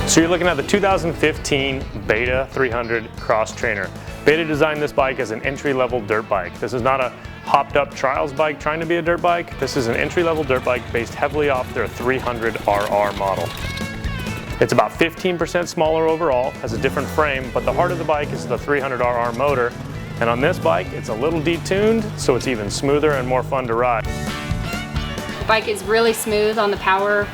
So you're looking at the 2015 Beta 300 Cross Trainer. Beta designed this bike as an entry-level dirt bike. This is not a hopped-up trials bike trying to be a dirt bike. This is an entry-level dirt bike based heavily off their 300RR model. It's about 15% smaller overall, has a different frame, but the heart of the bike is the 300RR motor. And on this bike, it's a little detuned, so it's even smoother and more fun to ride. The bike is really smooth on the power.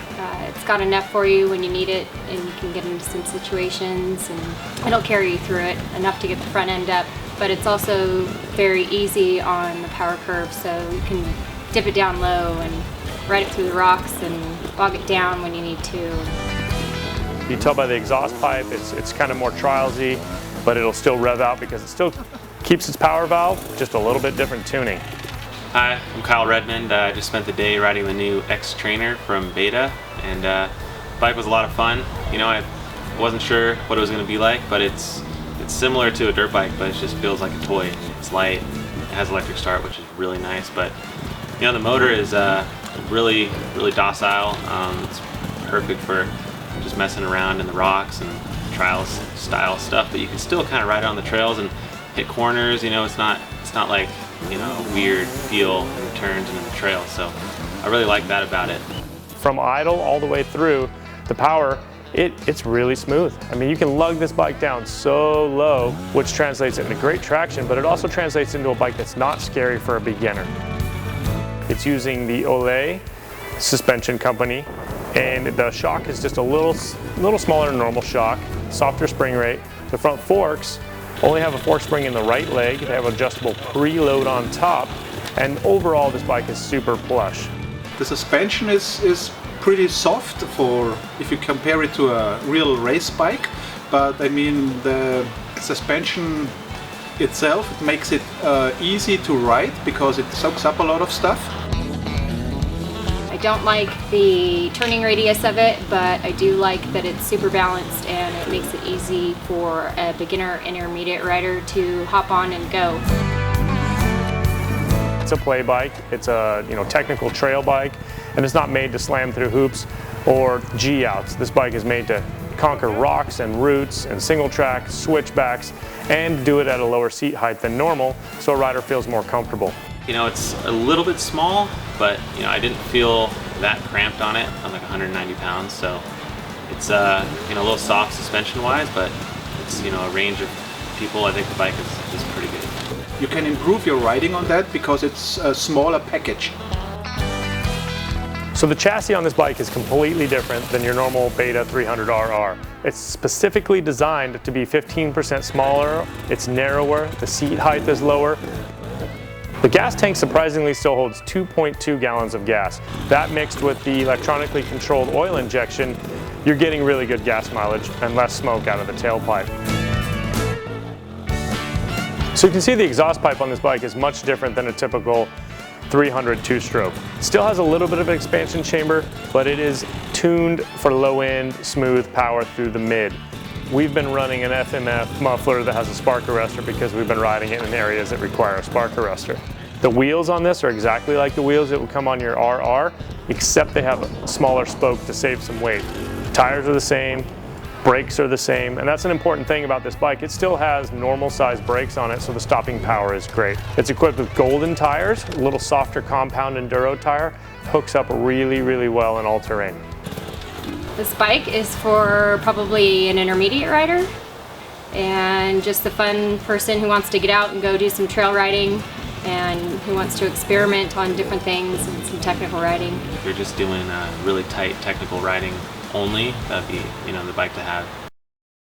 It's got enough for you when you need it, and you can get into some situations, and it'll carry you through it, enough to get the front end up. But it's also very easy on the power curve, so you can dip it down low and ride it through the rocks and bog it down when you need to. You can tell by the exhaust pipe, it's kind of more trialsy, but it'll still rev out because it still keeps its power valve, just a little bit different tuning. Hi, I'm Kyle Redmond. I just spent the day riding the new XTrainer from Beta, and the bike was a lot of fun. You know, I wasn't sure what it was going to be like, but it's similar to a dirt bike, but it just feels like a toy. It's light, it has electric start, which is really nice, but you know, the motor is really docile. It's perfect for just messing around in the rocks and trials style stuff, but you can still kind of ride it on the trails and hit corners. You know, it's not like, you know, a weird feel in the turns and in the trails, so I really like that about it. From idle all the way through, the power, it's really smooth. I mean, you can lug this bike down so low, which translates into great traction, but it also translates into a bike that's not scary for a beginner. It's using the Olay suspension company, and the shock is just a little smaller than normal shock, softer spring rate. The front forks only have a fork spring in the right leg. They have adjustable preload on top, and overall this bike is super plush. The suspension is pretty soft for if you compare it to a real race bike, but I mean the suspension itself, it makes it easy to ride because it soaks up a lot of stuff. I don't like the turning radius of it, but I do like that it's super balanced and it makes it easy for a beginner intermediate rider to hop on and go. It's a play bike, it's a technical trail bike, and it's not made to slam through hoops or G-outs. This bike is made to conquer rocks and roots and single track, switchbacks, and do it at a lower seat height than normal so a rider feels more comfortable. You know, it's a little bit small, but you know, I didn't feel that cramped on it. I'm like 190 pounds, so it's a little soft suspension wise, but it's a range of people. I think the bike is pretty good. You can improve your riding on that because it's a smaller package. So the chassis on this bike is completely different than your normal Beta 300RR. It's specifically designed to be 15% smaller, it's narrower, the seat height is lower. The gas tank surprisingly still holds 2.2 gallons of gas. That mixed with the electronically controlled oil injection, you're getting really good gas mileage and less smoke out of the tailpipe. So you can see the exhaust pipe on this bike is much different than a typical 300 two-stroke. It still has a little bit of an expansion chamber, but it is tuned for low-end, smooth power through the mid. We've been running an FMF muffler that has a spark arrestor because we've been riding it in areas that require a spark arrestor. The wheels on this are exactly like the wheels that would come on your RR, except they have a smaller spoke to save some weight. Tires are the same, brakes are the same, and that's an important thing about this bike. It still has normal size brakes on it, so the stopping power is great. It's equipped with golden tires, a little softer compound enduro tire, hooks up really well in all terrain. This bike is for probably an intermediate rider and just the fun person who wants to get out and go do some trail riding and who wants to experiment on different things and some technical riding. If you're just doing really tight technical riding only, that'd be the bike to have.